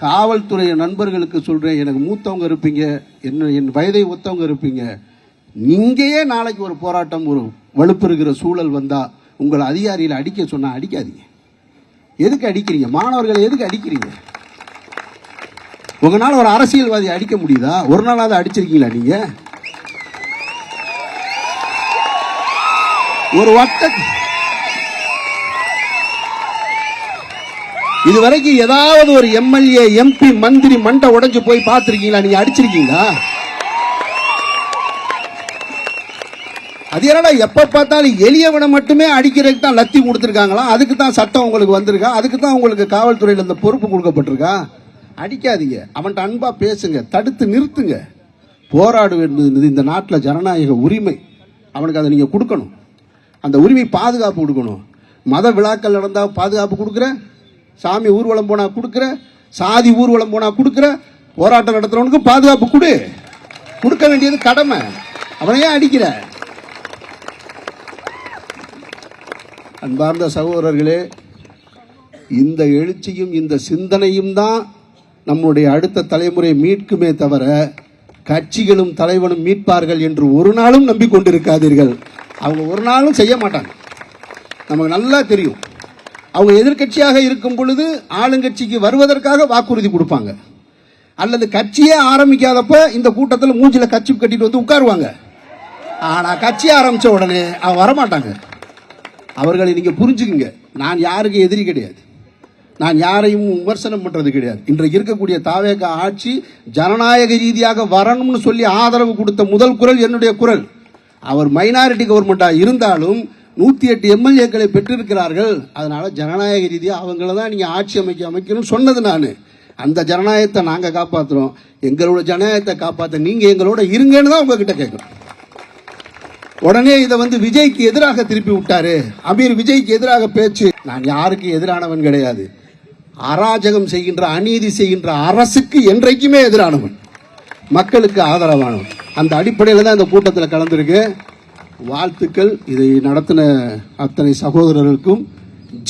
காவல்துறை நண்பர்களுக்கு சொல்றேன், எனக்கு மூத்தவங்க இருப்பீங்க, என் வயதை ஒத்தவங்க இருப்பீங்க, நீங்கயே நாளைக்கு ஒரு போராட்டம், ஒரு வலுப்பு இருக்கிற சூழல் வந்தா உங்களை அதிகாரியில் அடிக்க சொன்னா அடிக்காதீங்க. எதுக்கு அடிக்கிறீங்க? மாணவர்களை எதுக்கு அடிக்கிறீங்க? உங்களால ஒரு அரசியல்வாதி அடிக்க முடியுதா? ஒரு நாளாவது அடிச்சிருக்கீங்களா நீங்க? ஒரு இதுவரைக்கும் ஏதாவது ஒரு எம்எல்ஏ, எம்பி, மந்திரி மண்டை உடைஞ்சு போய் பார்த்திருக்கீங்களா? நீங்க அடிச்சிருக்கீங்களா? அது என்னடா எப்ப பார்த்தாலும் எளியவனை மட்டுமே அடிக்கிறதுக்கு தான் லத்தி கொடுத்துருக்காங்களா? அதுக்கு தான் சட்டம் உங்களுக்கு வந்திருக்கா? அதுக்கு தான் உங்களுக்கு காவல்துறையில் இந்த பொறுப்பு கொடுக்கப்பட்டிருக்கா? அடிக்காதீங்க, அவன்கிட்ட அன்பா பேசுங்க, தடுத்து நிறுத்துங்க. போராடு என்பது இந்த நாட்டில் ஜனநாயக உரிமை. அவனுக்கு அதை நீங்க கொடுக்கணும். அந்த உரிமை பாதுகாப்பு கொடுக்கணும். மத விழாக்கள் நடந்தால் பாதுகாப்பு கொடுக்குற, சாமி ஊர்வலம் போனா கொடுக்குற, சாதி ஊர்வலம் போனா கொடுக்குற, போராட்டம் நடத்துறவனுக்கு பாதுகாப்பு கொடுக்க வேண்டியது கடமை. அவனையே அடிக்கிற. அன்பார்ந்த சகோதரர்களே, இந்த எழுச்சியும் இந்த சிந்தனையும் தான் நம்முடைய அடுத்த தலைமுறை மீட்குமே தவிர கட்சிகளும் தலைவனும் மீட்பார்கள் என்று ஒரு நாளும் நம்பிக்கொண்டிருக்காதீர்கள். அவங்க ஒரு நாளும் செய்ய மாட்டாங்க. நமக்கு நல்லா தெரியும். அவங்க எதிர்கட்சியாக இருக்கும் பொழுது ஆளுங்கட்சிக்கு வருவதற்காக வாக்குறுதி கொடுப்பாங்க, அல்லது கட்சியே ஆரம்பிக்காதப்ப இந்த கூட்டத்தில் மூஞ்சில கட்சி கட்டிட்டு வந்து உட்காருவாங்க. ஆனா கட்சி ஆரம்பிச்ச உடனே அவங்க வரமாட்டாங்க. அவர்களை நீங்க புரிஞ்சுக்குங்க. நான் யாருக்கு எதிரி கிடையாது, நான் யாரையும் விமர்சனம் பண்றது கிடையாது. இன்றைக்கு இருக்கக்கூடிய தாவேக ஆட்சி ஜனநாயக ரீதியாக வரணும்னு சொல்லி ஆதரவு கொடுத்த முதல் குரல் என்னுடைய குரல். அவர் மைனாரிட்டி கவர்மெண்டா இருந்தாலும் 108 எம்எல்ஏக்களை பெற்றிருக்கிறார்கள். அதனால ஜனநாயக ரீதியாக அவங்கள தான் நீங்க ஆட்சி அமைக்கணும்னு சொன்னது நான். அந்த ஜனநாயகத்தை நாங்க காப்பாற்றுறோம். எங்களோட ஜனநாயகத்தை காப்பாற்ற நீங்க எங்களோட இருங்கன்னு தான் உங்ககிட்ட கேட்கிறோம். உடனே இதை விஜய்க்கு எதிராக திருப்பி விட்டாரு. அமீர் விஜய்க்கு எதிராக பேச்சு. நான் யாருக்கு எதிரானவன் கிடையாது. அராஜகம் செய்கின்ற, அநீதி செய்கின்ற அரசுக்கு என்றைக்குமே எதிரானவன், மக்களுக்கு ஆதரவானவன். அந்த அடிப்படையில் தான் இந்த கூட்டத்தில் கலந்துருக்கு. வாழ்த்துக்கள். இதை நடத்தின அத்தனை சகோதரர்களுக்கும்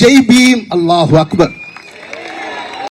ஜெய் பீம், அல்லாஹு அக்பர்.